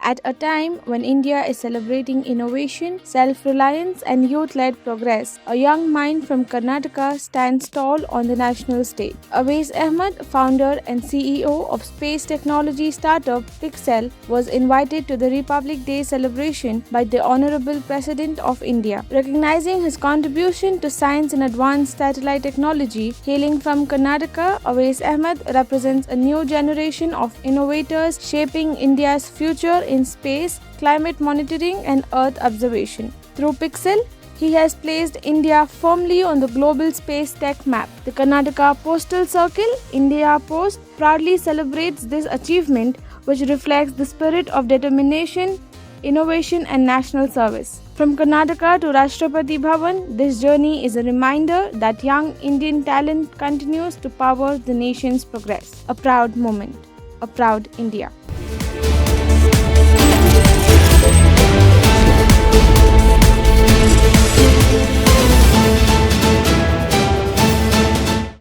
At a time when India is celebrating innovation, self-reliance and youth-led progress, a young mind from Karnataka stands tall on the national stage. Awais Ahmed, founder and CEO of space technology startup Pixxel, was invited to the Republic Day celebration by the Hon'ble President of India. Recognizing his contribution to science and advanced satellite technology, hailing from Karnataka, Awais Ahmed represents a new generation of innovators shaping India's future in space, climate monitoring and Earth observation. Through Pixxel, he has placed India firmly on the global space tech map. The Karnataka Postal Circle, India Post, proudly celebrates this achievement, which reflects the spirit of determination, innovation and national service. From Karnataka to Rashtrapati Bhavan, this journey is a reminder that young Indian talent continues to power the nation's progress. A proud moment. A proud India.